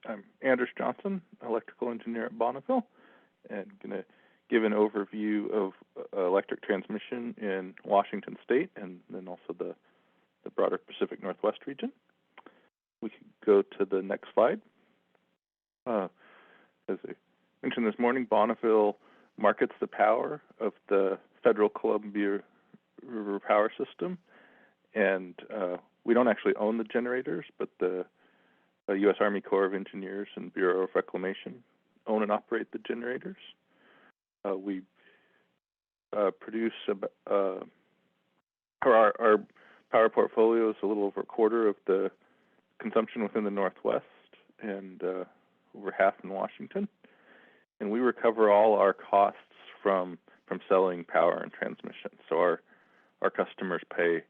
I'm Anders Johnson, electrical engineer at Bonneville, and going to give an overview of electric transmission in Washington State and then also the broader Pacific Northwest region. We can go to the next slide. As I mentioned this morning, Bonneville markets the power of the federal Columbia River power system, and we don't actually own the generators, but the U.S. Army Corps of Engineers and Bureau of Reclamation own and operate the generators. We produce our power portfolio is a little over a quarter of the consumption within the Northwest and over half in Washington. And we recover all our costs from selling power and transmission. So our customers pay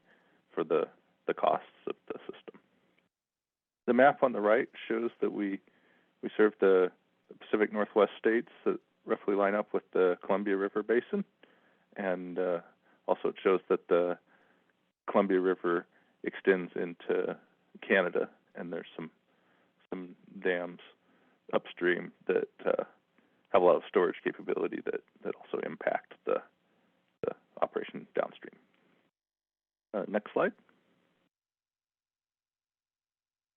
for the costs of the system. The map on the right shows that we serve the Pacific Northwest states that roughly line up with the Columbia River Basin, and also it shows that the Columbia River extends into Canada, and there's some dams upstream that have a lot of storage capability that also impact the operation downstream. Next slide.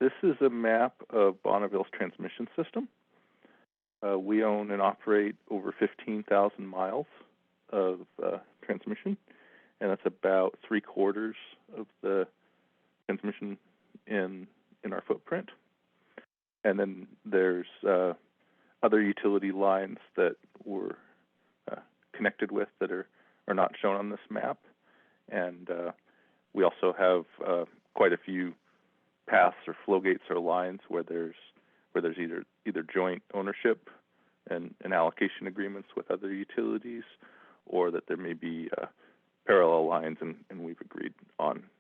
This is a map of Bonneville's transmission system. We own and operate over 15,000 miles of transmission, and that's about 3/4 of the transmission in our footprint. And then there's other utility lines that we're connected with that are not shown on this map, and we also have quite a few paths or flow gates or lines where there's either joint ownership and allocation agreements with other utilities, or that there may be parallel lines, and we've agreed on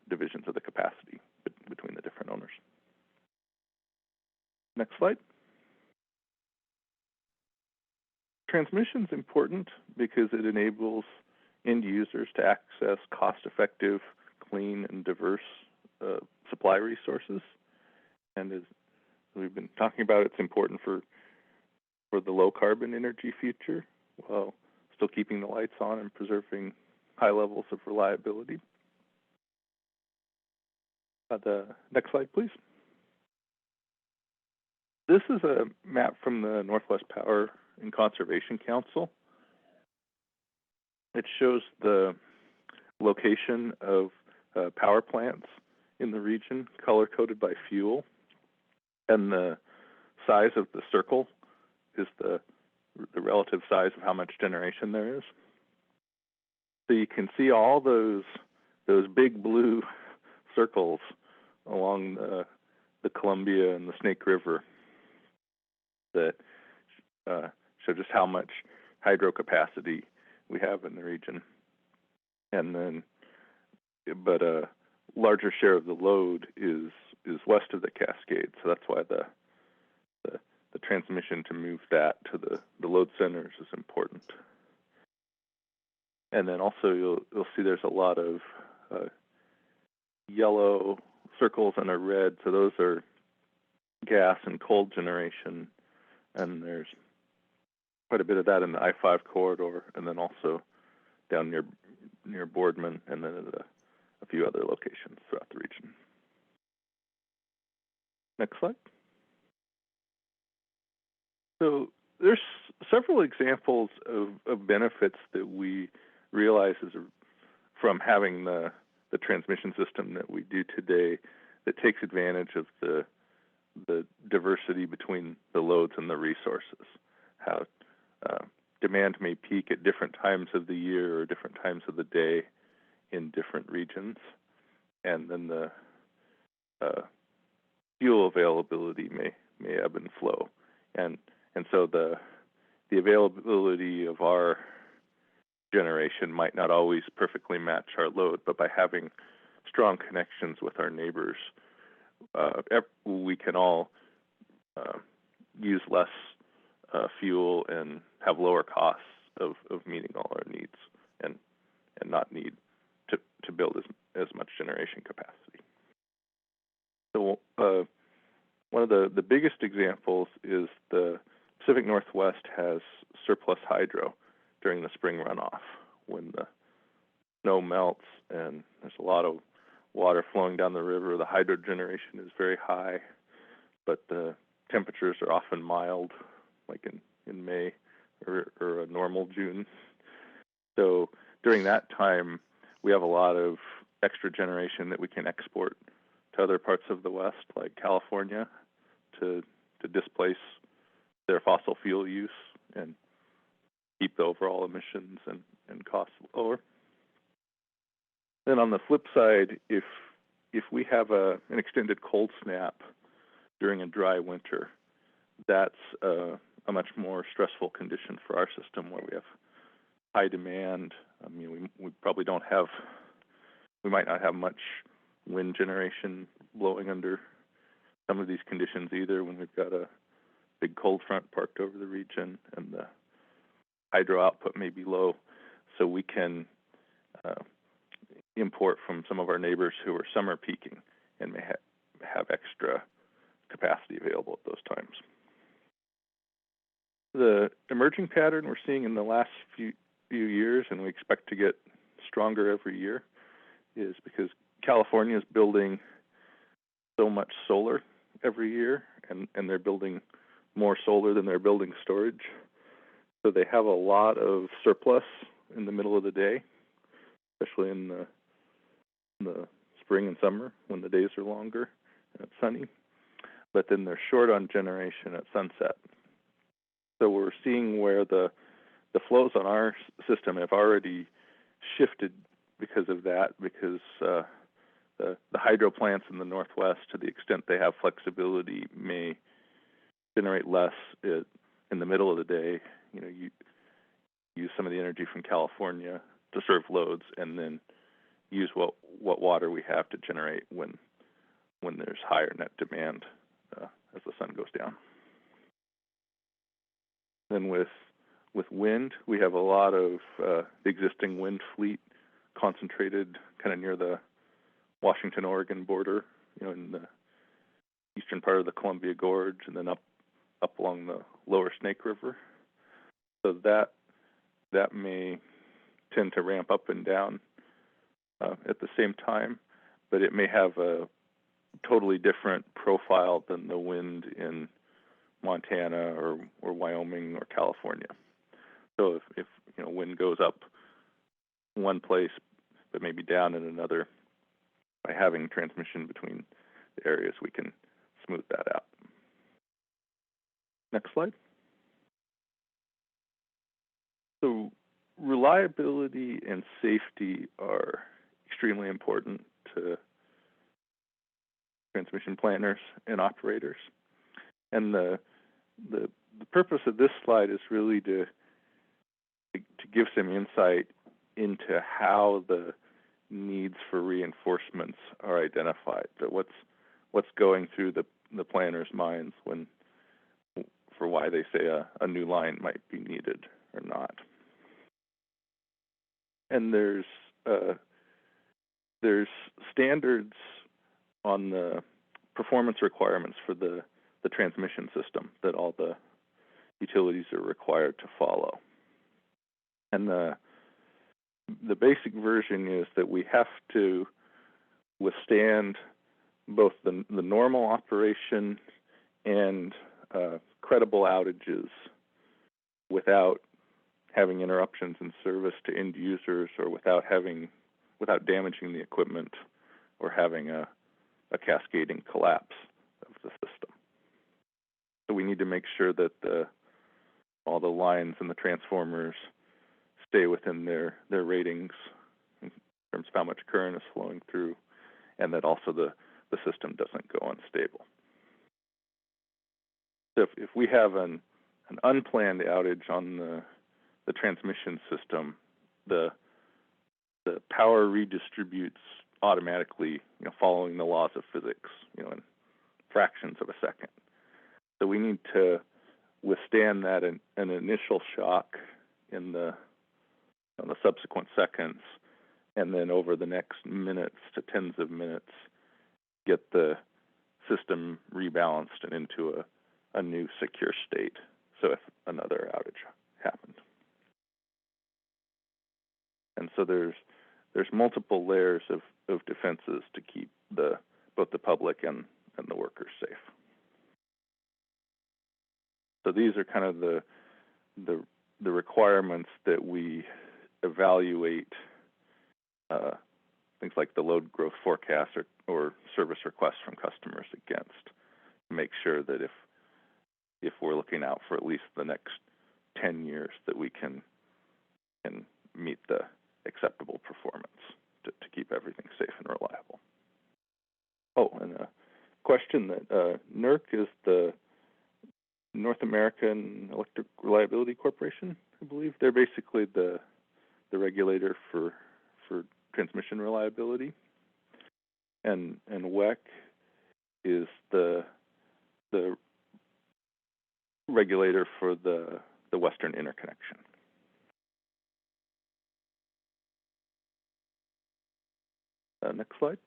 divisions of the capacity between the different owners. Next slide. Transmission is important because it enables end users to access cost-effective, clean, and diverse supply resources. And as we've been talking about, it's important for the low-carbon energy future while still keeping the lights on and preserving high levels of reliability. The next slide, please. This is a map from the Northwest Power and Conservation Council. It shows the location of power plants in the region, color-coded by fuel, and the size of the circle is the relative size of how much generation there is. So you can see all those big blue circles along the Columbia and the Snake River that show just how much hydro capacity we have in the region. And then, but a larger share of the load is west of the Cascade, so that's why the transmission to move that to the load centers is important. And then also you'll see there's a lot of yellow circles and a red, so those are gas and coal generation, and there's quite a bit of that in the I-5 corridor, and then also down near Boardman, and then at a few other locations throughout the region. Next slide. So there's several examples of benefits that we realize from having the transmission system that we do today that takes advantage of the diversity between the loads and the resources. How demand may peak at different times of the year or different times of the day in different regions, and then the fuel availability may ebb and flow, and so the availability of our generation might not always perfectly match our load, but by having strong connections with our neighbors, we can all use less fuel and have lower costs of meeting all our needs, and not need to build as much generation capacity. So One of the biggest examples is the Pacific Northwest has surplus hydro during the spring runoff when the snow melts and there's a lot of water flowing down the river. The hydro generation is very high, but the temperatures are often mild, like in May or a normal June. So during that time, we have a lot of extra generation that we can export to other parts of the West, like California, to displace their fossil fuel use and keep the overall emissions and costs lower. Then on the flip side, if we have an extended cold snap during a dry winter, that's a much more stressful condition for our system where we have high demand. I mean, we probably we might not have much wind generation blowing under some of these conditions either when we've got a big cold front parked over the region and the hydro output may be low. So we can import from some of our neighbors who are summer peaking and may have extra capacity available at those times. The emerging pattern we're seeing in the last few years, and we expect to get stronger every year, is because California is building so much solar every year, and they're building more solar than they're building storage. So they have a lot of surplus in the middle of the day, especially in the spring and summer when the days are longer and it's sunny. But then they're short on generation at sunset. So we're seeing where the flows on our system have already shifted because of that, because the hydro plants in the Northwest, to the extent they have flexibility, may generate less in the middle of the day. You use some of the energy from California to serve loads, and then use what water we have to generate when there's higher net demand as the sun goes down. Then with wind, we have a lot of the existing wind fleet concentrated kind of near the Washington-Oregon border, in the eastern part of the Columbia Gorge, and then up along the lower Snake River. So that may tend to ramp up and down at the same time, but it may have a totally different profile than the wind in Montana or Wyoming or California. So if wind goes up one place but maybe down in another, by having transmission between the areas, we can smooth that out. Next slide. So reliability and safety are extremely important to transmission planners and operators. And the purpose of this slide is really to give some insight into how the needs for reinforcements are identified. So what's going through the planner's minds for why they say a new line might be needed or not. And there's standards on the performance requirements for the transmission system that all the utilities are required to follow. And the basic version is that we have to withstand both the normal operation and credible outages without having interruptions in service to end users, or without damaging the equipment or having a cascading collapse of the system. So we need to make sure that all the lines and the transformers stay within their ratings in terms of how much current is flowing through, and that also the system doesn't go unstable. So if we have an unplanned outage on the transmission system, the power redistributes automatically, following the laws of physics, in fractions of a second. So we need to withstand that an initial shock in the subsequent seconds, and then over the next minutes to tens of minutes, get the system rebalanced and into a new secure state, so if another outage happened. And so there's multiple layers of defenses to keep both the public and the workers safe. So these are kind of the requirements that we evaluate things like the load growth forecast or service requests from customers against, to make sure that if we're looking out for at least the next 10 years, that we can meet the acceptable performance to keep everything safe and reliable. Oh, and a question that NERC is the North American Electric Reliability Corporation, I believe. They're basically the regulator for transmission reliability, and WEC is the regulator for the Western Interconnection. Next slide.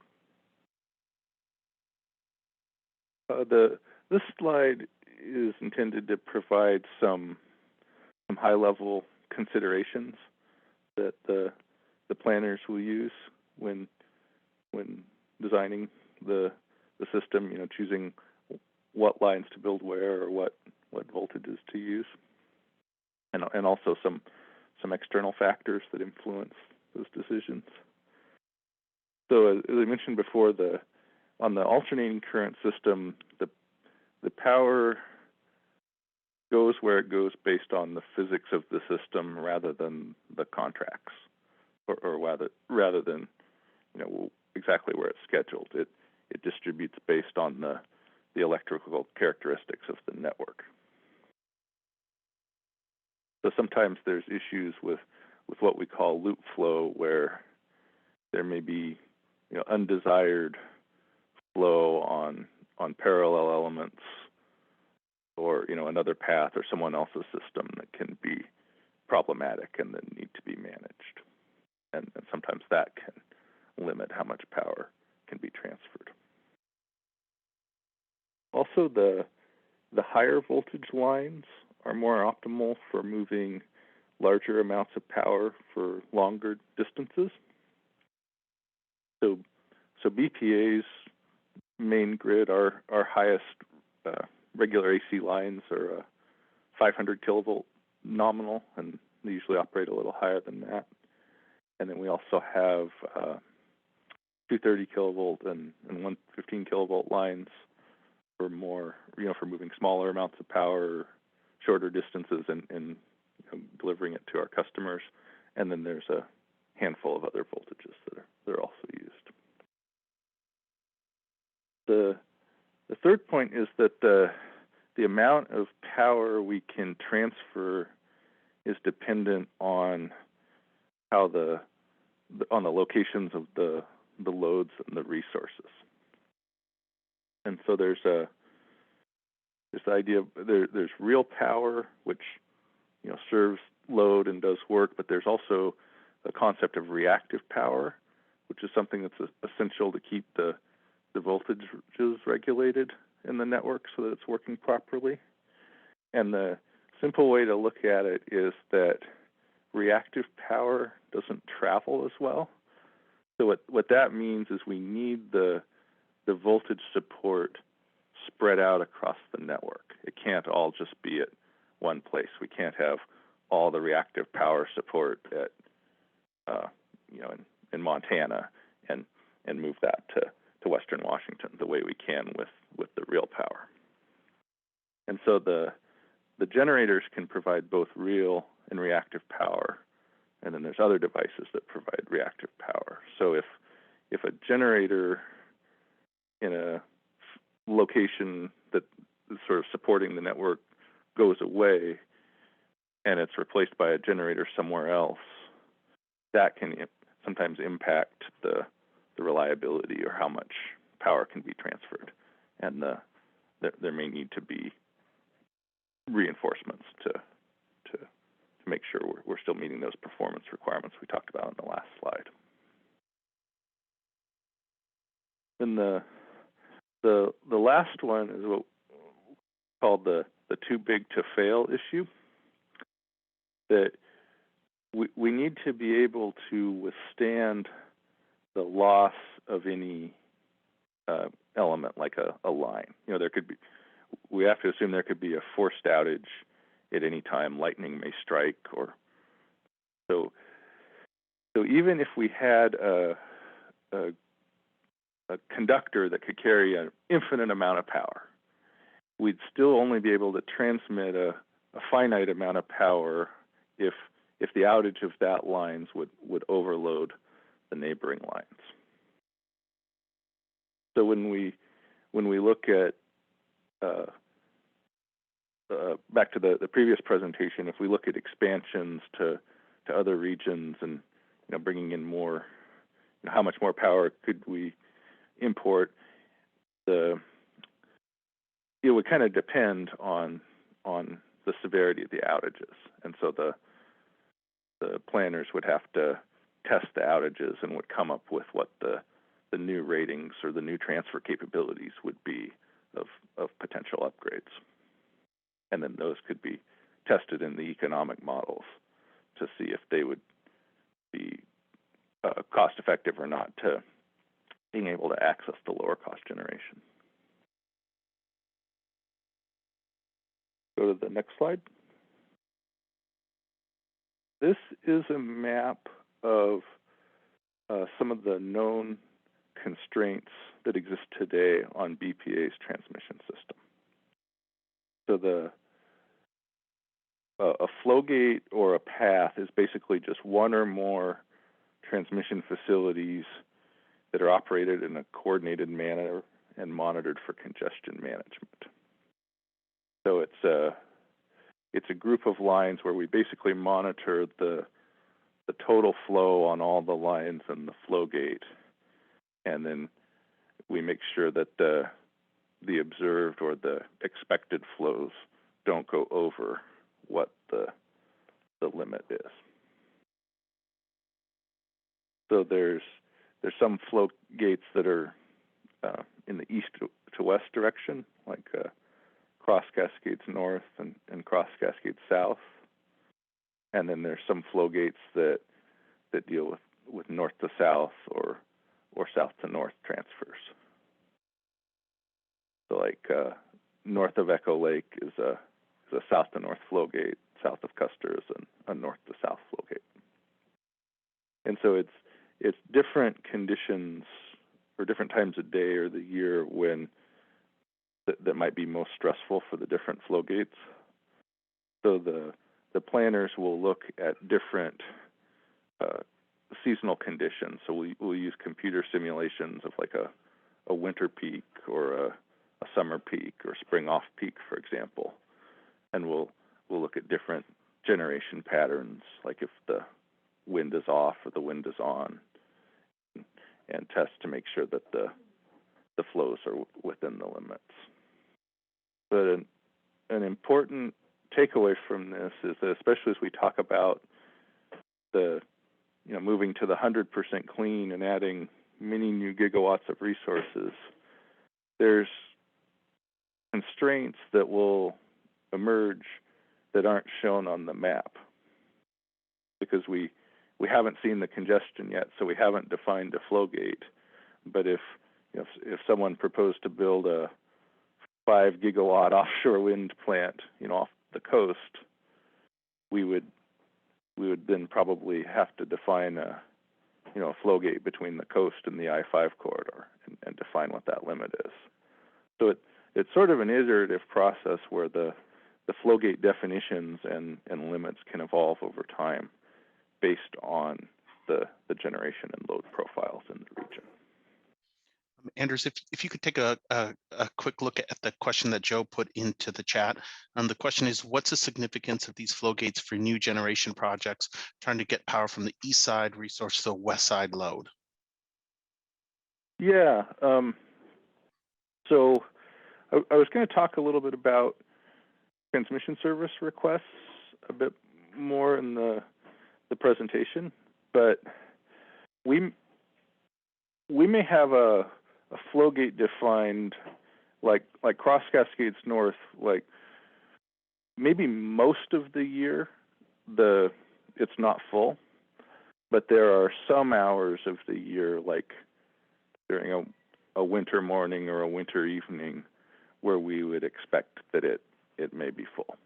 This slide is intended to provide some high-level considerations that the planners will use when designing the system. You know, choosing what lines to build where, or what voltages to use, and also some external factors that influence those decisions. So as I mentioned before, on the alternating current system, the power goes where it goes based on the physics of the system rather than the contracts, or rather than exactly where it's scheduled. It distributes based on the electrical characteristics of the network. So sometimes there's issues with what we call loop flow, where there may be undesired flow on parallel elements, or another path or someone else's system that can be problematic and then need to be managed. And sometimes that can limit how much power can be transferred. Also, the higher voltage lines are more optimal for moving larger amounts of power for longer distances. So BPA's main grid, our highest regular AC lines are 500 kilovolt nominal, and they usually operate a little higher than that. And then we also have 230 kilovolt and 115 kilovolt lines for more, for moving smaller amounts of power, shorter distances, and delivering it to our customers. And then there's a handful of other voltages that are also used. The third point is that the amount of power we can transfer is dependent on how on the locations of the loads and the resources. And so there's the idea of there's real power, which serves load and does work, but there's also the concept of reactive power, which is something that's essential to keep the voltages regulated in the network so that it's working properly. And the simple way to look at it is that reactive power doesn't travel as well. So what that means is we need the voltage support spread out across the network. It can't all just be at one place. We can't have all the reactive power support at in Montana and move that to Western Washington the way we can with the real power. And so the generators can provide both real and reactive power, and then there's other devices that provide reactive power. So if a generator in a location that is sort of supporting the network goes away and it's replaced by a generator somewhere else, that can sometimes impact the reliability or how much power can be transferred. And there may need to be reinforcements to make sure we're still meeting those performance requirements we talked about in the last slide. Then The last one is what called the too big to fail issue. That we need to be able to withstand the loss of any element, like a line. There could be. We have to assume there could be a forced outage at any time. Lightning may strike, or so. So even if we had a conductor that could carry an infinite amount of power, we'd still only be able to transmit a finite amount of power if the outage of that lines would overload the neighboring lines. So when we look at back to the previous presentation, if we look at expansions to other regions and bringing in more, how much more power could we import? It would kind of depend on the severity of the outages, and so the planners would have to test the outages and would come up with what the new ratings or the new transfer capabilities would be of potential upgrades, and then those could be tested in the economic models to see if they would be cost effective or not to being able to access the lower cost generation. Go to the next slide. This is a map of some of the known constraints that exist today on BPA's transmission system. So a flow gate or a path is basically just one or more transmission facilities that are operated in a coordinated manner and monitored for congestion management. So it's a group of lines where we basically monitor the total flow on all the lines in the flow gate, and then we make sure that the observed or the expected flows don't go over what the limit is. So there's some flow gates that are in the east to west direction, like cross cascades north and cross cascades south. And then there's some flow gates that deal with north to south or south to north transfers. So like north of Echo Lake is a south to north flow gate, south of Custer is a north to south flow gate. And so it's different conditions or different times of day or the year when that might be most stressful for the different flow gates. So the planners will look at different seasonal conditions. So we'll use computer simulations of like a winter peak or a summer peak or spring off peak, for example, and we'll look at different generation patterns, like if the wind is off or the wind is on, and test to make sure that the flows are within the limits. But an important takeaway from this is that, especially as we talk about moving to the 100% clean and adding many new gigawatts of resources, there's constraints that will emerge that aren't shown on the map because we haven't seen the congestion yet, so we haven't defined a flow gate. But if someone proposed to build a 5 gigawatt offshore wind plant, off the coast, we would then probably have to define a flow gate between the coast and the I-5 corridor and define what that limit is. So it's sort of an iterative process where the flow gate definitions and limits can evolve over time based on the generation and load profiles in the region. Anders, if you could take a quick look at the question that Joe put into the chat. The question is, what's the significance of these flow gates for new generation projects trying to get power from the east side resource to the west side load? Yeah, so I was going to talk a little bit about transmission service requests a bit more in the presentation, but we may have a flow gate defined like Cross Cascades North, like maybe most of the year it's not full, but there are some hours of the year, like during a winter morning or a winter evening, where we would expect that it may be full.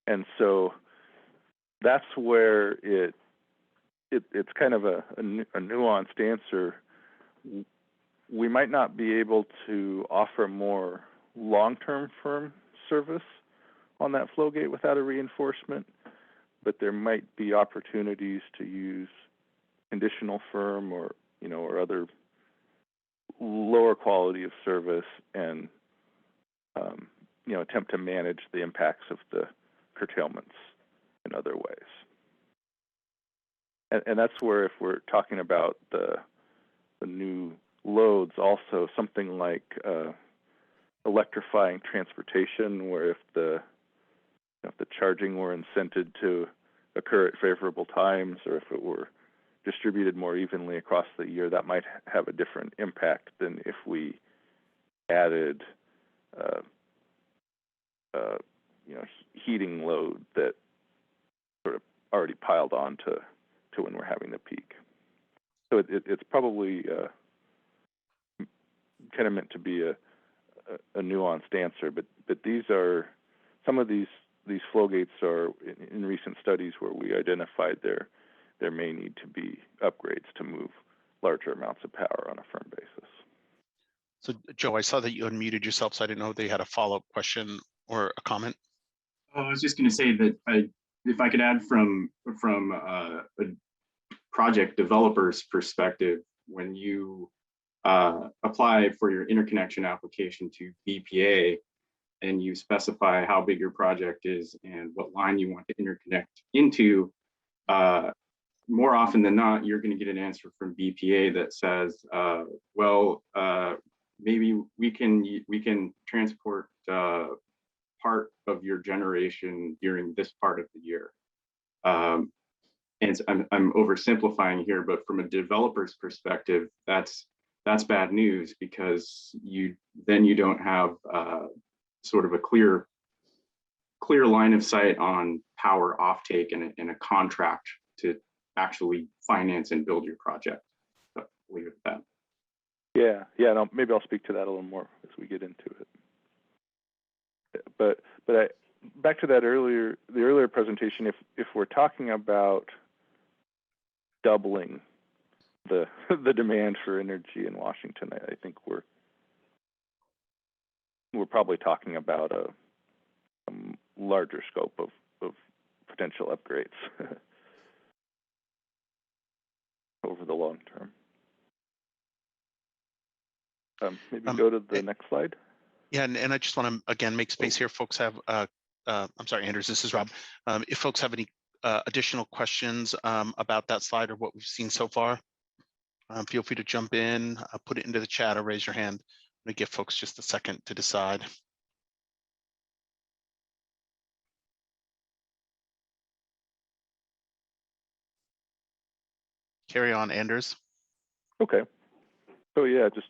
And so that's where it's kind of a nuanced answer. We might not be able to offer more long-term firm service on that flow gate without a reinforcement, but there might be opportunities to use conditional firm or other lower quality of service and attempt to manage the impacts of the curtailments in other ways. And that's where, if we're talking about the new loads, also something like electrifying transportation, where if the charging were incented to occur at favorable times, or if it were distributed more evenly across the year, that might have a different impact than if we added heating load that sort of already piled on to when we're having the peak. So it's probably kind of meant to be a nuanced answer, but these are some of these flow gates are in recent studies where we identified there may need to be upgrades to move larger amounts of power on a firm basis. So Joe, I saw that you unmuted yourself, so I didn't know if they had a follow-up question or a comment. Oh, I was just going to say that if I could add from a project developer's perspective, when you apply for your interconnection application to BPA and you specify how big your project is and what line you want to interconnect into, more often than not, you're going to get an answer from BPA that says, maybe we can transport part of your generation during this part of the year. And I'm oversimplifying here, but from a developer's perspective, that's bad news, because you don't have sort of a clear line of sight on power offtake and a contract to actually finance and build your project. So I'll leave it at that. Yeah. No, maybe I'll speak to that a little more as we get into it. But back to that the earlier presentation, if we're talking about doubling the demand for energy in Washington, I think we're probably talking about a larger scope of potential upgrades over the long term. Maybe go to the next slide. Yeah, and I just want to again make space here. Folks have, I'm sorry, Anders, this is Rob. If folks have any additional questions about that slide or what we've seen so far, feel free to jump in, put it into the chat, or raise your hand. I'm going to give folks just a second to decide. Carry on, Anders. Okay. So yeah, just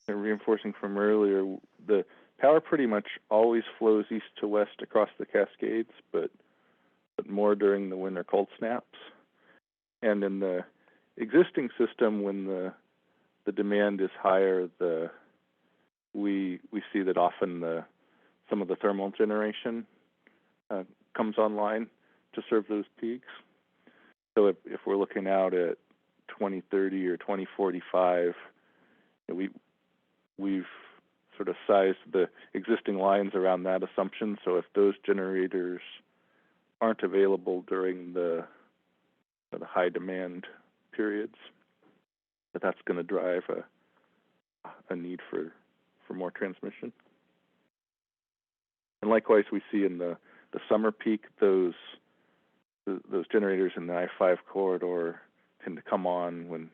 reinforcing from earlier, the power pretty much always flows east to west across the Cascades, but more during the winter cold snaps. And in the existing system, when the demand is higher, we see that often some of the thermal generation comes online to serve those peaks. So if we're looking out at 2030 or 2045, we've sort of sized the existing lines around that assumption. So if those generators aren't available during the high demand periods, that's going to drive a need for more transmission. And likewise, we see in the summer peak, those generators in the I-5 corridor tend to come on when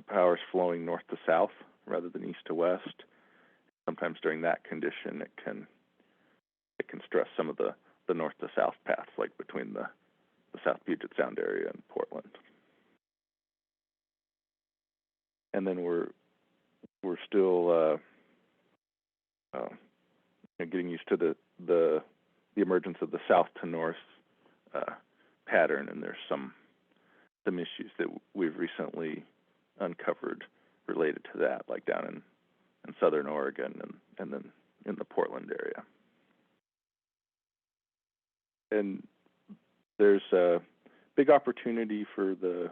power is flowing north to south rather than east to west. Sometimes during that condition, it can stress some of the north to south paths, like between the South Puget Sound area and Portland. And then we're we're still getting used to the emergence of the south to north pattern, and there's some issues that we've recently uncovered related to that, like down in southern Oregon and then in the Portland area. And there's a big opportunity for the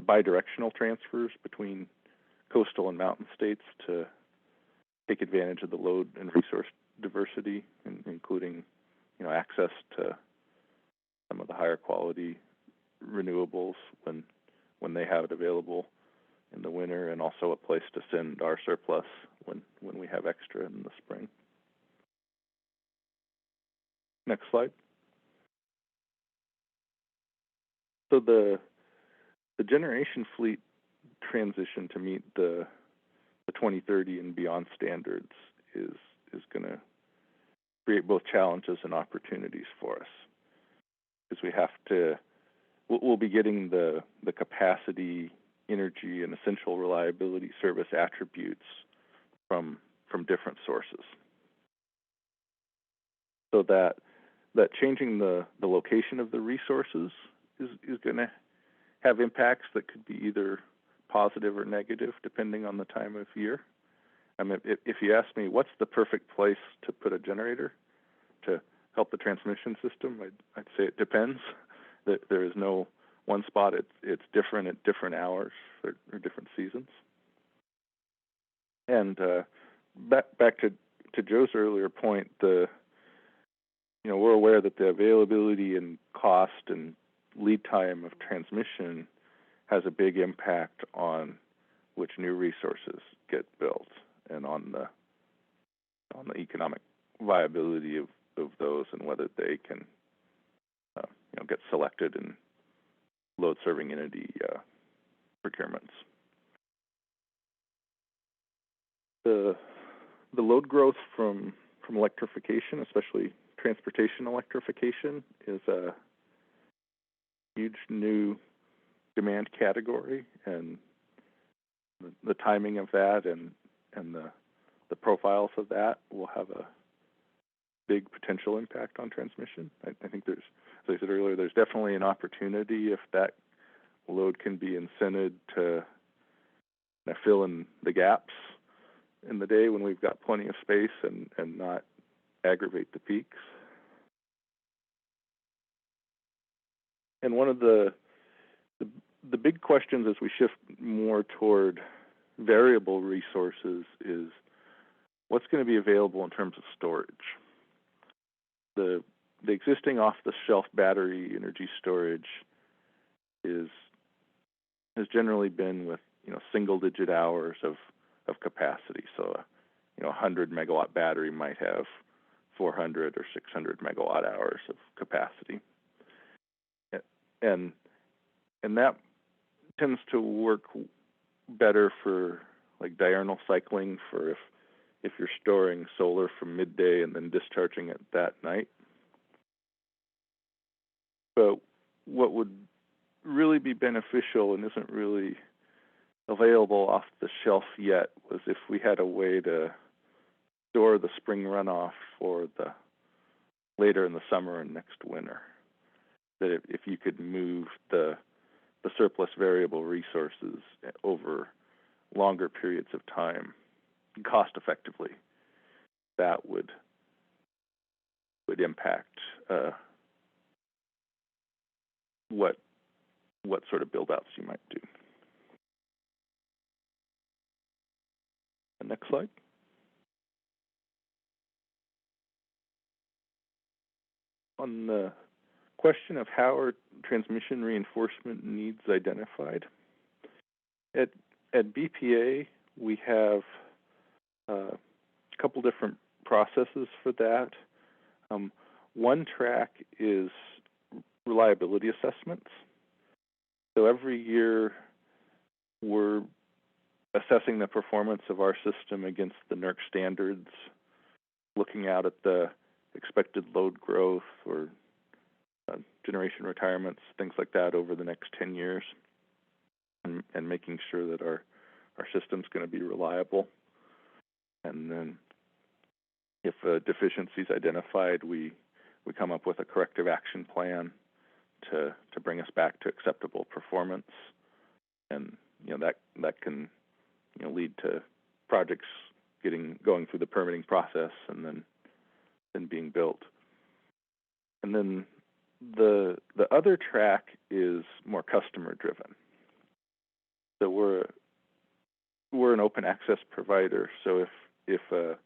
bidirectional transfers between coastal and mountain states to take advantage of the load and resource diversity, including access to some of the higher quality renewables when they have it available in the winter, and also a place to send our surplus when we have extra in the spring. Next slide. So the generation fleet transition to meet the 2030 and beyond standards is going to create both challenges and opportunities for us, because we'll be getting the capacity, energy, and essential reliability service attributes from different sources. So that changing the location of the resources is going to have impacts that could be either positive or negative depending on the time of year. I mean, if you ask me what's the perfect place to put a generator to help the transmission system, I'd say it depends. That there is no one spot. It's different at different hours or different seasons. And back to Joe's earlier point, we're aware that the availability and cost and lead time of transmission has a big impact on which new resources get built and on the economic viability of those, and whether they can get selected in load serving entity procurements. The load growth from electrification, especially transportation electrification, is a huge new demand category, and the timing of that and the profiles of that will have a big potential impact on transmission. I think there's, as I said earlier, there's definitely an opportunity if that load can be incented to fill in the gaps in the day when we've got plenty of space and not aggravate the peaks. And one of the big questions as we shift more toward variable resources is what's going to be available in terms of storage. The existing off-the-shelf battery energy storage has generally been with single-digit hours of capacity. So a 100 megawatt battery might have 400 or 600 megawatt hours of capacity, and that tends to work better for like diurnal cycling, for if you're storing solar from midday and then discharging it that night. But what would really be beneficial and isn't really available off the shelf yet was if we had a way to store the spring runoff for the later in the summer and next winter. That if you could move the surplus variable resources over longer periods of time cost effectively, that would impact what sort of build outs you might do. The next slide. On the question of how are transmission reinforcement needs identified, at BPA we have a couple different processes for that. One track is reliability assessments. So every year we're assessing the performance of our system against the NERC standards, looking out at the expected load growth or generation retirements, things like that over the next 10 years, and making sure that our our system's going to be reliable. And then if a deficiency is identified, we come up with a corrective action plan to bring us back to acceptable performance. And that can lead to projects going through the permitting process and then being built. And then the other track is more customer driven. So we're an open access provider. So if a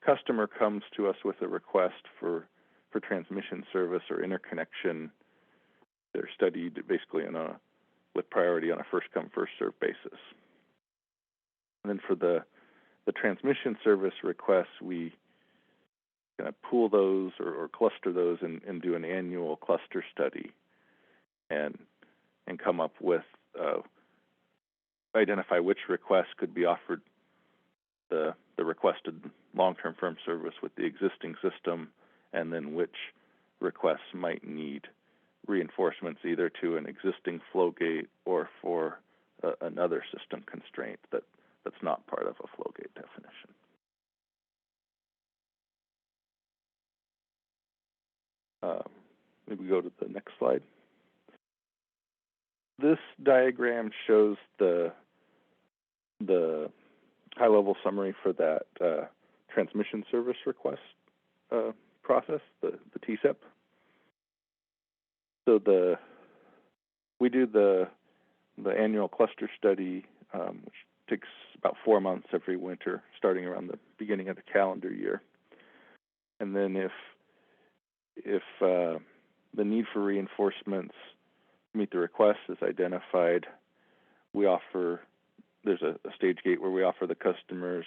customer comes to us with a request for transmission service or interconnection, they're studied basically with priority on a first come first served basis. And then for the transmission service requests, we kind of pool those or cluster those and do an annual cluster study and come up with identify which requests could be offered the requested long-term firm service with the existing system, and then which requests might need reinforcements either to an existing flow gate or for another system constraint that's not part of a flow gate definition. Maybe go to the next slide. This diagram shows the high-level summary for that transmission service request process, the TSEP. So we do the annual cluster study, which takes about 4 months every winter, starting around the beginning of the calendar year. And then if the need for reinforcements to meet the request is identified, there's a stage gate where we offer the customers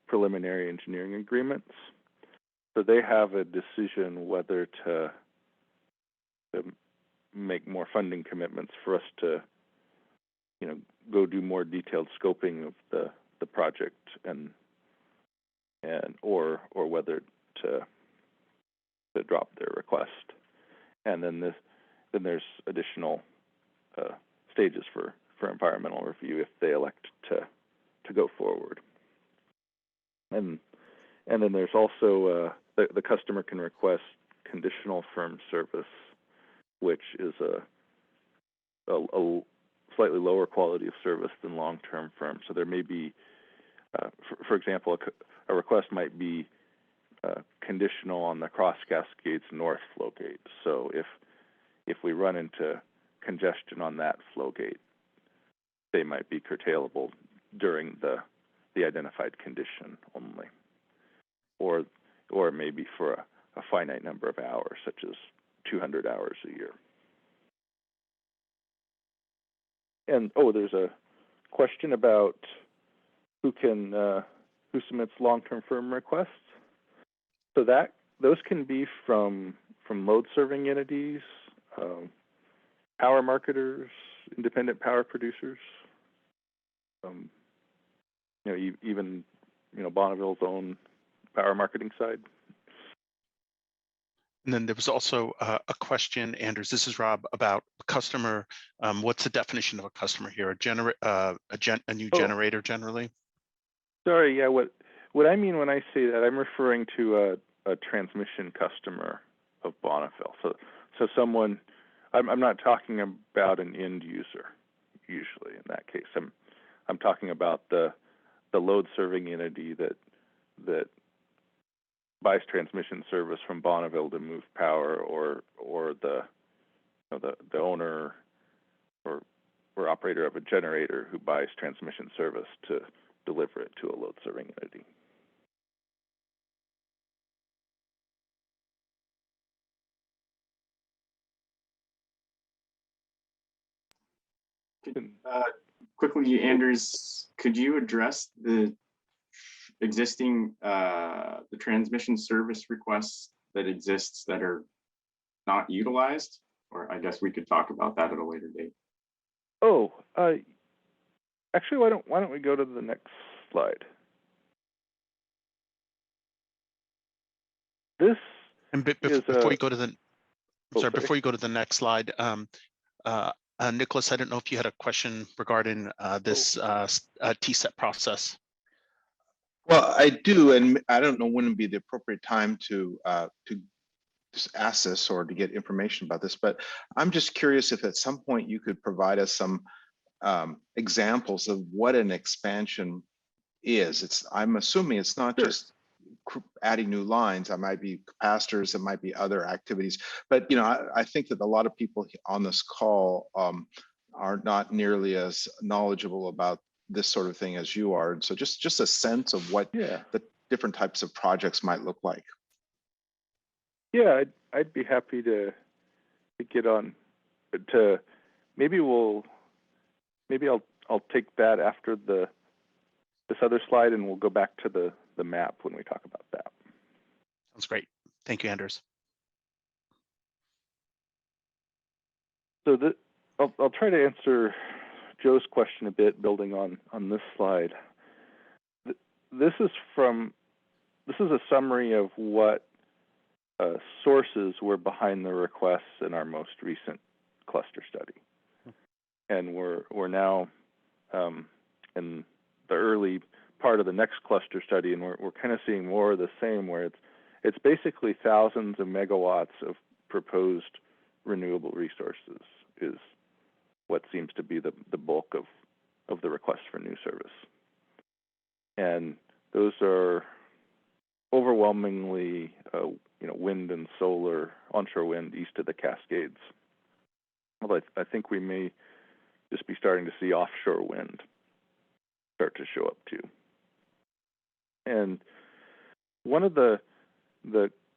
preliminary engineering agreements. So they have a decision whether to make more funding commitments for us to, go do more detailed scoping of the project or whether to drop their request. And then there's additional stages for environmental review if they elect to go forward. And then there's also the customer can request conditional firm service, which is a slightly lower quality of service than long-term firm. So there may be, for example, a request might be conditional on the Cross Cascades North flow gate. So if we run into congestion on that flow gate, they might be curtailable during the identified condition only, or maybe for a finite number of hours, such as 200 hours a year. And there's a question about who submits long-term firm requests. So those can be from load serving entities, power marketers, independent power producers, even Bonneville's own power marketing side. And then there was also a question, Anders, this is Rob, about a customer. What's the definition of a customer here? A new generator generally? Sorry, yeah. What I mean when I say that, I'm referring to a transmission customer of Bonneville. So someone, I'm not talking about an end user. Usually, in that case, I'm talking about the load serving entity that buys transmission service from Bonneville to move power, or the owner or operator of a generator who buys transmission service to deliver it to a load serving entity. Quickly, Anders, could you address the existing the transmission service requests that exists that are not utilized? Or I guess we could talk about that at a later date. Actually, why don't we go to the next slide? This and before you go to the before you go to the next slide, Nicholas, I don't know if you had a question regarding this TSEP process. Well, I do, and I don't know when would be the appropriate time to just ask this or to get information about this, but I'm just curious if at some point you could provide us some examples of what an expansion is. I'm assuming it's not just adding new lines. It might be capacitors, it might be other activities, but I think that a lot of people on this call are not nearly as knowledgeable about this sort of thing as you are, and so just a sense of what the different types of projects might look like. Yeah, I'd be happy to get on to maybe I'll take that after this other slide, and we'll go back to the map when we talk about that. Sounds great. Thank you, Anders. So I'll try to answer Joe's question a bit, building on this slide. This is a summary of what sources were behind the requests in our most recent cluster study, and we're now in the early part of the next cluster study, and we're kind of seeing more of the same, where it's basically thousands of megawatts of proposed renewable resources is what seems to be the bulk of the requests for new service. And those are overwhelmingly wind and solar, onshore wind east of the Cascades. Although I think we may just be starting to see offshore wind start to show up too. And one of the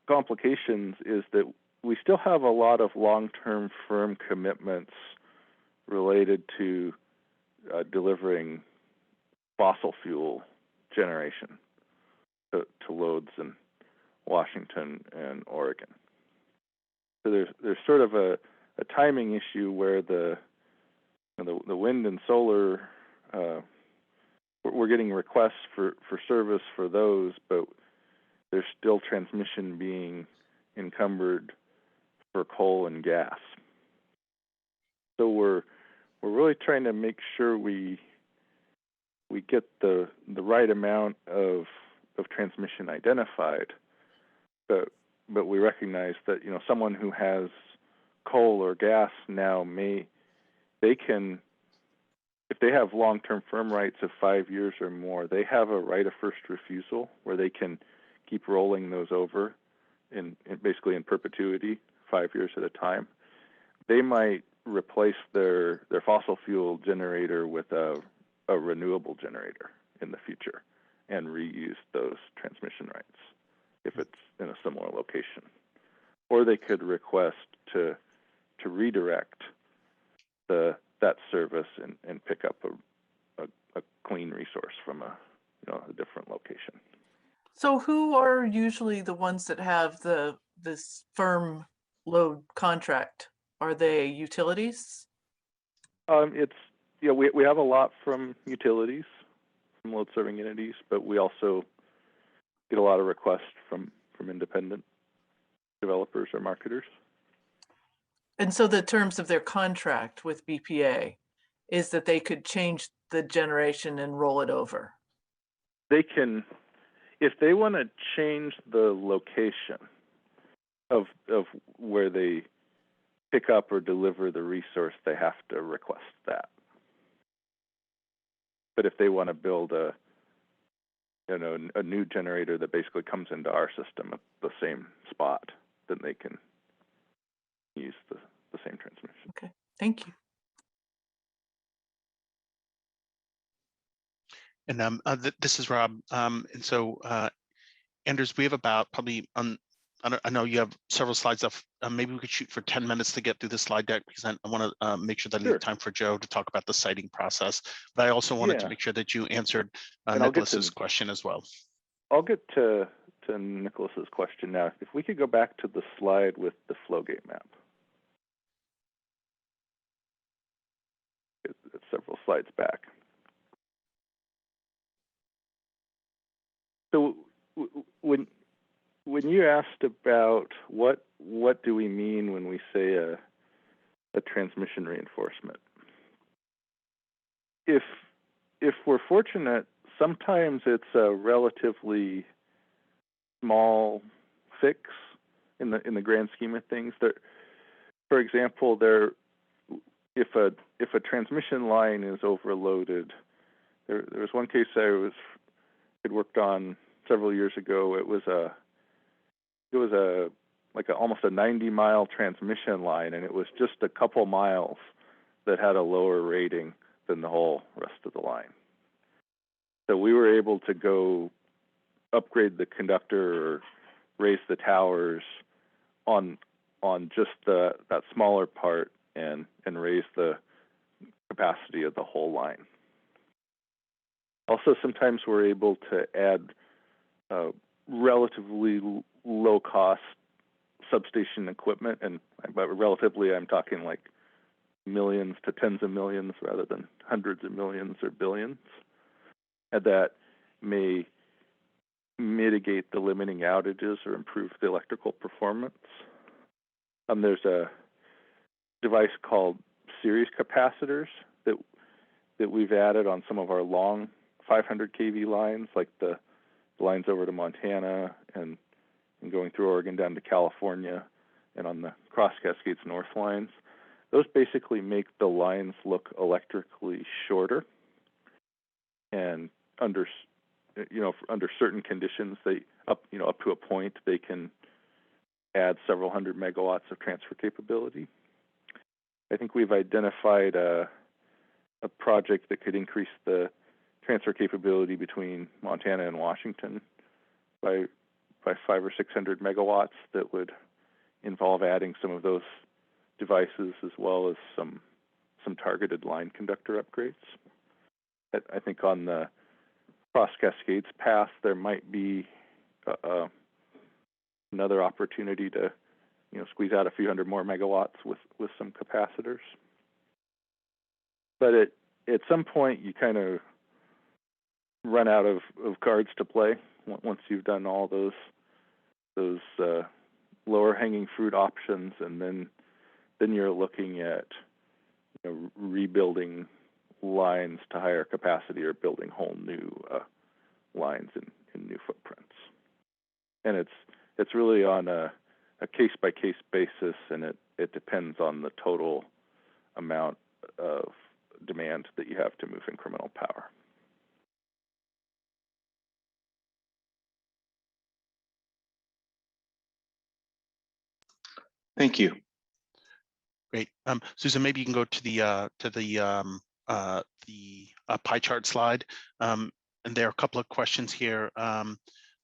complications is that we still have a lot of long-term firm commitments related to delivering fossil fuel generation to loads in Washington and Oregon. So there's sort of a timing issue where the wind and solar, we're getting requests for service for those, but there's still transmission being encumbered for coal and gas. So we're really trying to make sure we get the right amount of transmission identified, but we recognize that someone who has coal or gas now they can, if they have long-term firm rights of 5 years or more, they have a right of first refusal where they can keep rolling those over basically in perpetuity, 5 years at a time. They might replace their fossil fuel generator with a renewable generator in the future and reuse those transmission rights if it's in a similar location. Or they could request to redirect that service and pick up a clean resource from a different location. So who are usually the ones that have this firm load contract? Are they utilities? We have a lot from utilities, from load serving entities, but we also get a lot of requests from independent developers or marketers. And so the terms of their contract with BPA is that they could change the generation and roll it over. They can, if they want to change the location of where they pick up or deliver the resource, they have to request that. But if they want to build a new generator that basically comes into our system at the same spot, then they can use the same transmission. Okay, thank you. And this is Rob. And so, Anders, we have about probably I know you have several slides up. Maybe we could shoot for 10 minutes to get through the slide deck, because I want to make sure that I leave time for Joe to talk about the siting process. But I also wanted to make sure that you answered Nicholas's question as well. I'll get to Nicholas's question now. If we could go back to the slide with the flowgate map. It's several slides back. So when you asked about what do we mean when we say a transmission reinforcement. If we're fortunate, sometimes it's a relatively small fix in the grand scheme of things. That, for example, if a transmission line is overloaded, there was one case I had worked on several years ago. It was almost a 90-mile transmission line, and it was just a couple miles that had a lower rating than the whole rest of the line. So we were able to go upgrade the conductor or raise the towers on just that smaller part and raise the capacity of the whole line. Also, sometimes we're able to add relatively low-cost substation equipment, and by relatively, I'm talking like millions to tens of millions rather than hundreds of millions or billions, and that may mitigate the limiting outages or improve the electrical performance. There's a device called series capacitors that we've added on some of our long 500 kV lines, like the lines over to Montana and going through Oregon down to California, and on the Cross Cascades North lines. Those basically make the lines look electrically shorter, and under certain conditions, up to a point, they can add several hundred megawatts of transfer capability. I think we've identified a project that could increase the transfer capability between Montana and Washington by 500 or 600 megawatts. That would involve adding some of those devices as well as some targeted line conductor upgrades. I think on the Cross Cascades path, there might be another opportunity to squeeze out a few hundred more megawatts with some capacitors. But at some point, you kind of run out of cards to play once you've done all those lower hanging fruit options, and then you're looking at rebuilding lines to higher capacity or building whole new lines in new footprints. And it's really on a case-by-case basis, and it depends on the total amount of demand that you have to move incremental power. Thank you. Great. Susan, maybe you can go to the pie chart slide. And there are a couple of questions here.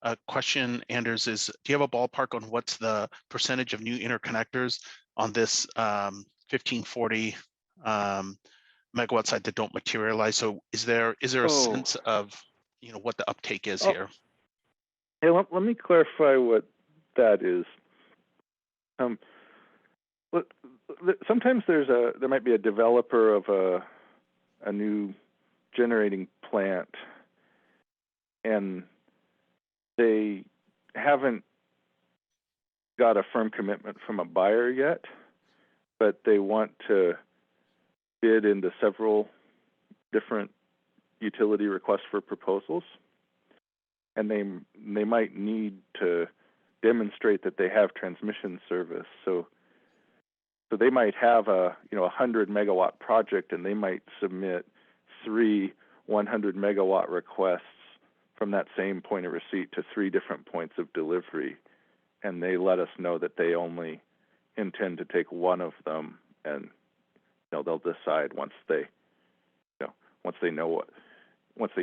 A question, Anders, is do you have a ballpark on what's the percentage of new interconnectors on this 1540 megawatt site that don't materialize? So is there a sense of what the uptake is here? Hey, let me clarify what that is. Sometimes there might be a developer of a new generating plant, and they haven't got a firm commitment from a buyer yet, but they want to bid into several different utility requests for proposals, and they might need to demonstrate that they have transmission service. So they might have a 100 megawatt project, and they might submit 3 100 megawatt requests from that same point of receipt to 3 different points of delivery, and they let us know that they only intend to take one of them, and they'll decide once they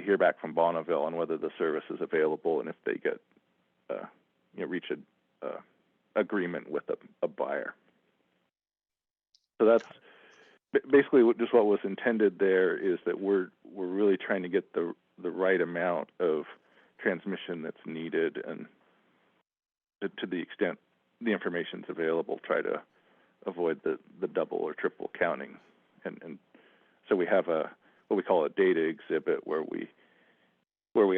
hear back from Bonneville on whether the service is available, and if they get reach a agreement with a buyer. So that's basically just what was intended there, is that we're really trying to get the right amount of transmission that's needed, and to the extent the information's available, try to avoid the double or triple counting. And so we have what we call a data exhibit, where we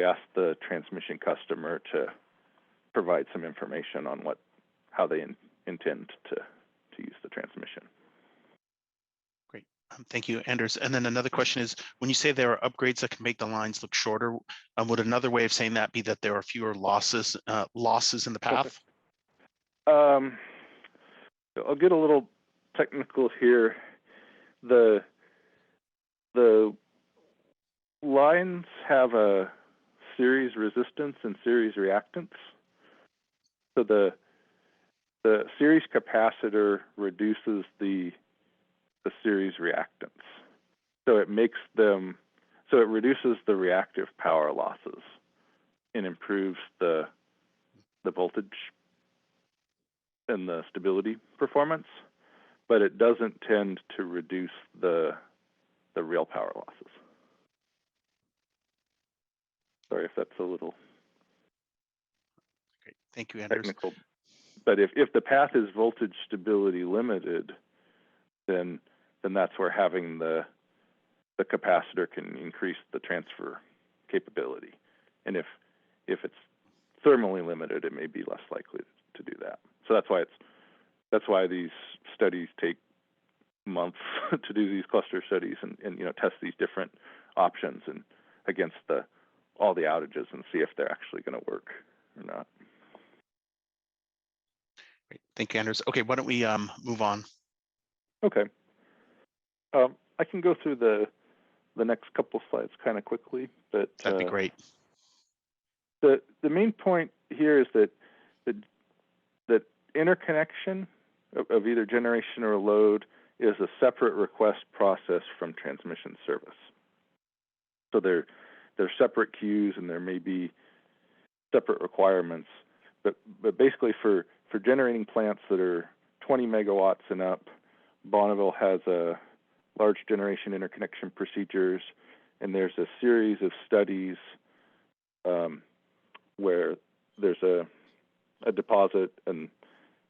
ask the transmission customer to provide some information on how they intend to use the transmission. Thank you, Anders. And then another question is, when you say there are upgrades that can make the lines look shorter, would another way of saying that be that there are fewer losses in the path? I'll get a little technical here. The lines have a series resistance and series reactance. So the series capacitor reduces the series reactance. So it reduces the reactive power losses and improves the voltage and the stability performance, but it doesn't tend to reduce the real power losses. Sorry if that's a little Great. Thank you, Anders. technical. But if the path is voltage stability limited, then that's where having the capacitor can increase the transfer capability. And if it's thermally limited, it may be less likely to do that. So that's why these studies take months to do these cluster studies and test these different options and against all the outages and see if they're actually going to work or not. Great. Thank you, Anders. Okay, why don't we move on? Okay. I can go through the next couple slides kind of quickly, but That'd be great. The main point here is that interconnection of either generation or load is a separate request process from transmission service. So they're separate queues and there may be separate requirements, but basically for generating plants that are 20 megawatts and up, Bonneville has a large generation interconnection procedures, and there's a series of studies where there's a deposit and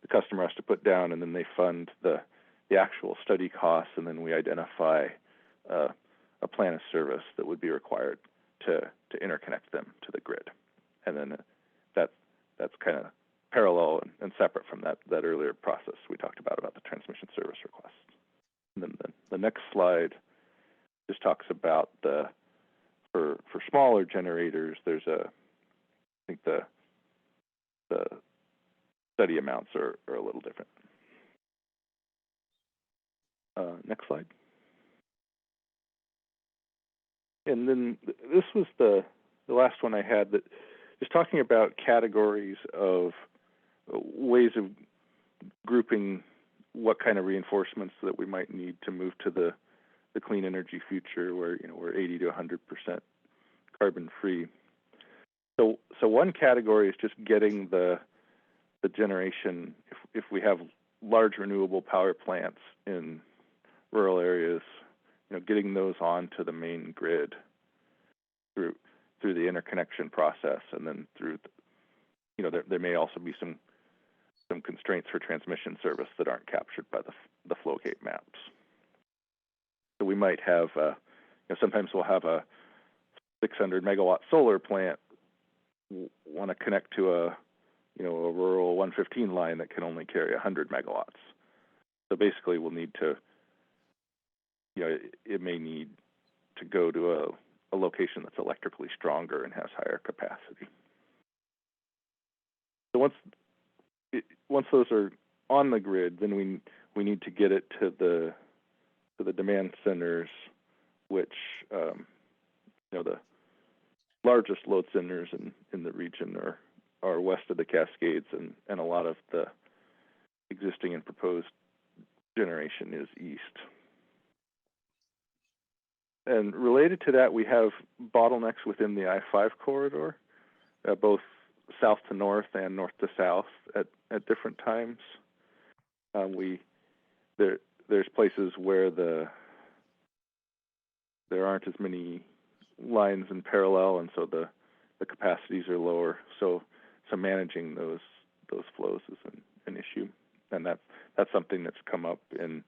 the customer has to put down, and then they fund the actual study costs, and then we identify a plan of service that would be required to interconnect them to the grid. And then that's kind of parallel and separate from that earlier process we talked about the transmission service requests. And then the next slide just talks about for smaller generators, there's I think the study amounts are a little different. Next slide. And then this was the last one I had, that just talking about categories of ways of grouping what kind of reinforcements that we might need to move to the clean energy future where we're 80 to 100% carbon free. So one category is just getting the generation, if we have large renewable power plants in rural areas, getting those onto the main grid through the interconnection process, and then through there may also be some constraints for transmission service that aren't captured by the flow gate maps. So we might have sometimes we'll have a 600 megawatt solar plant want to connect to a rural 115 line that can only carry 100 megawatts. So basically we'll need to it may need to go to a location that's electrically stronger and has higher capacity. So once those are on the grid, then we need to get it to the demand centers, which the largest load centers in the region are west of the Cascades, and a lot of the existing and proposed generation is east. And related to that, we have bottlenecks within the I-5 corridor, both south to north and north to south at different times. There's places where there aren't as many lines in parallel, and so the capacities are lower. So managing those flows is an issue, and that's something that's come up in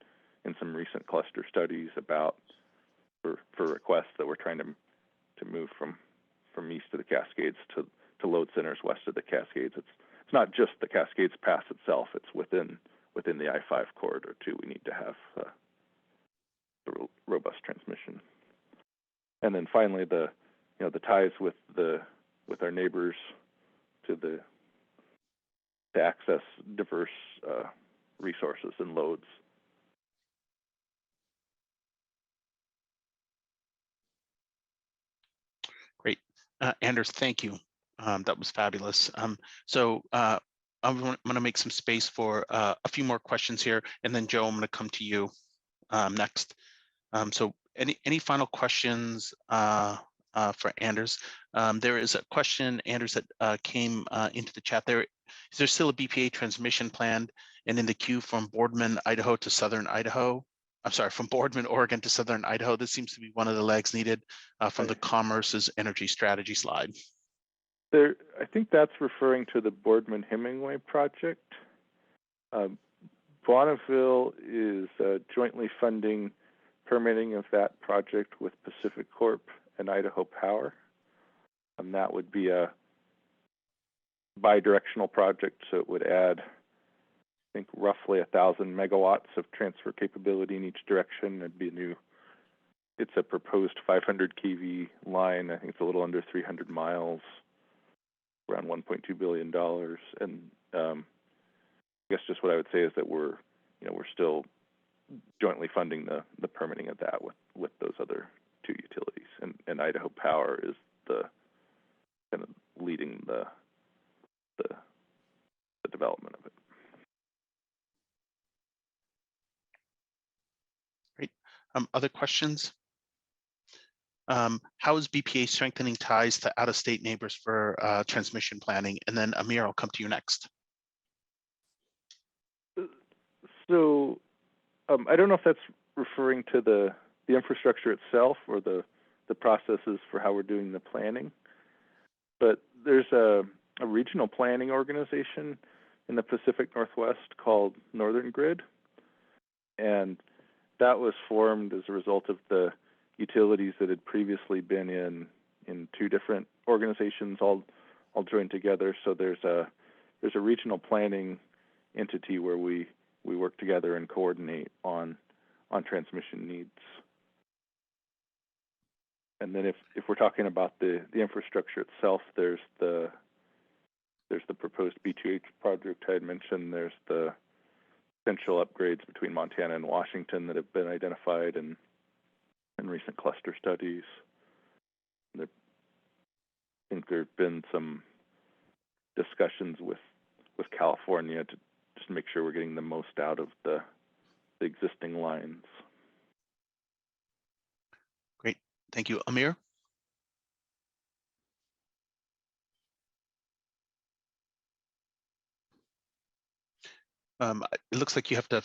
some recent cluster studies about for requests that we're trying to move from east of the Cascades to load centers west of the Cascades. It's not just the Cascades Pass itself; it's within the I-5 corridor too. We need to have robust transmission. And then finally, the ties with our neighbors to access diverse resources and loads. Great. Anders, thank you. That was fabulous. So I'm going to make some space for a few more questions here, and then Joe, I'm going to come to you next. So any final questions for Anders? There is a question, Anders, that came into the chat there. Is there still a BPA transmission planned and in the queue from Boardman, Idaho to Southern Idaho? I'm sorry, from Boardman, Oregon to Southern Idaho. This seems to be one of the legs needed from the Commerce's energy strategy slide. I think that's referring to the Boardman-Hemingway project. Bonneville is jointly funding permitting of that project with Pacific Corp and Idaho Power. And that would be a bi-directional project, so it would add, I think, roughly 1,000 megawatts of transfer capability in each direction. It'd be it's a proposed 500 kV line. I think it's a little under 300 miles, around $1.2 billion. And I guess just what I would say is that we're still jointly funding the permitting of that with those other two utilities, and Idaho Power is the kind of leading the development of it. Great. Other questions? How is BPA strengthening ties to out-of-state neighbors for transmission planning? And then Amir, I'll come to you next. So I don't know if that's referring to the infrastructure itself or the processes for how we're doing the planning, but there's a regional planning organization in the Pacific Northwest called Northern Grid, and that was formed as a result of the utilities that had previously been in two different organizations all joined together. So there's a regional planning entity where we work together and coordinate on transmission needs. And then if we're talking about the infrastructure itself, there's the proposed B2H project I had mentioned. There's the potential upgrades between Montana and Washington that have been identified in recent cluster studies. I think there have been some discussions with California to just make sure we're getting the most out of the existing lines. Great, thank you. Amir? It looks like you have to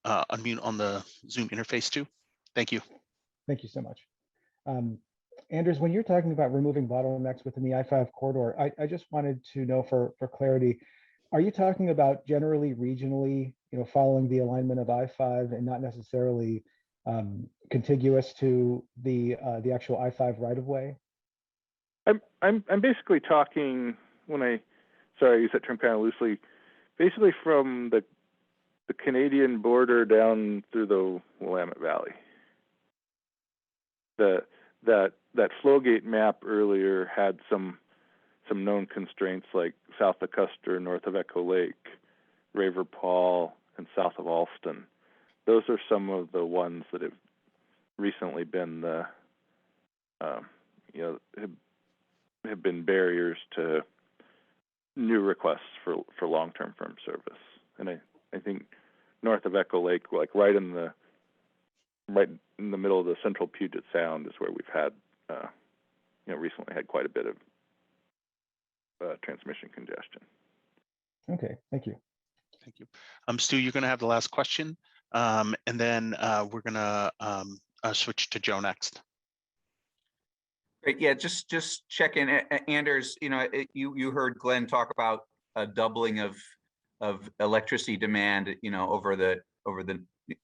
unmute on the Zoom interface too. Thank you. Thank you so much. Anders, when you're talking about removing bottlenecks within the I-5 corridor, I just wanted to know for clarity, are you talking about generally regionally, following the alignment of I-5 and not necessarily contiguous to the actual I-5 right-of-way? I'm basically talking, I use that term kind of loosely, basically from the Canadian border down through the Willamette Valley. That Flowgate map earlier had some known constraints like south of Custer, north of Echo Lake, Raver Paul, and south of Alston. Those are some of the ones that have recently been have been barriers to new requests for long-term firm service. And I think north of Echo Lake, like right in the middle of the central Puget Sound, is where we've had recently had quite a bit of transmission congestion. Okay, thank you. Thank you. Stu, you're going to have the last question, and then we're going to switch to Joe next. Great. Yeah, just checking, Anders. You heard Glenn talk about a doubling of electricity demand, over the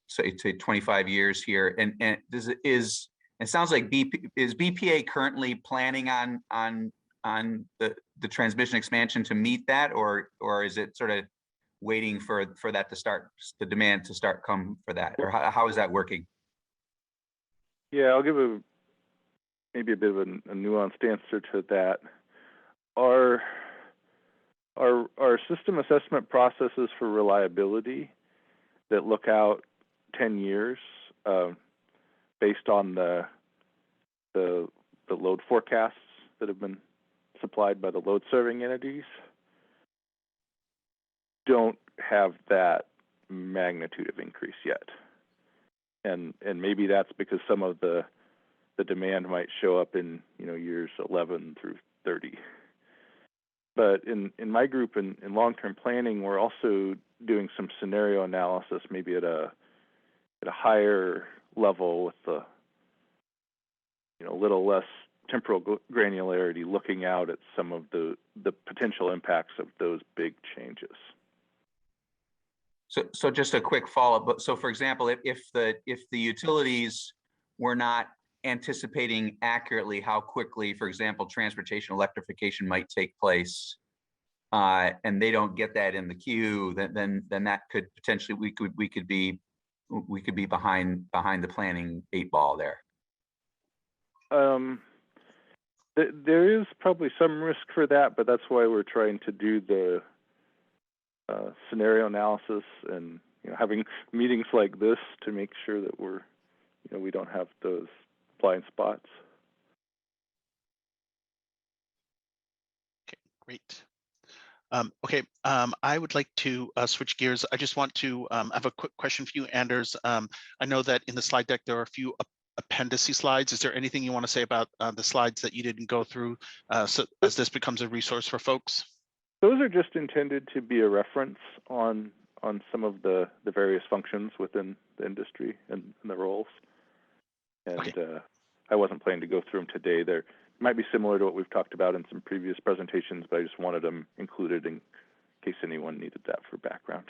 say 25 years here, and it sounds like is BPA currently planning on the transmission expansion to meet that, or is it sort of waiting for that to start, the demand to start come for that, or how is that working? Yeah, I'll give maybe a bit of a nuanced answer to that. Our system assessment processes for reliability that look out 10 years based on the load forecasts that have been supplied by the load serving entities don't have that magnitude of increase yet. And maybe that's because some of the demand might show up in years 11 through 30. But in my group in long-term planning, we're also doing some scenario analysis, maybe at a higher level with a little less temporal granularity, looking out at some of the potential impacts of those big changes. So just a quick follow-up. But so, for example, if the utilities were not anticipating accurately how quickly, for example, transportation electrification might take place, and they don't get that in the queue, then that could potentially we could be behind the planning 8 ball there. There is probably some risk for that, but that's why we're trying to do the scenario analysis and having meetings like this to make sure that we don't have those blind spots. Okay, great. I would like to switch gears. I just want to have a quick question for you, Anders. I know that in the slide deck there are a few appendice slides. Is there anything you want to say about the slides that you didn't go through, so as this becomes a resource for folks? Those are just intended to be a reference on some of the various functions within the industry and the roles. And okay. I wasn't planning to go through them today. They might be similar to what we've talked about in some previous presentations, but I just wanted them included in case anyone needed that for background.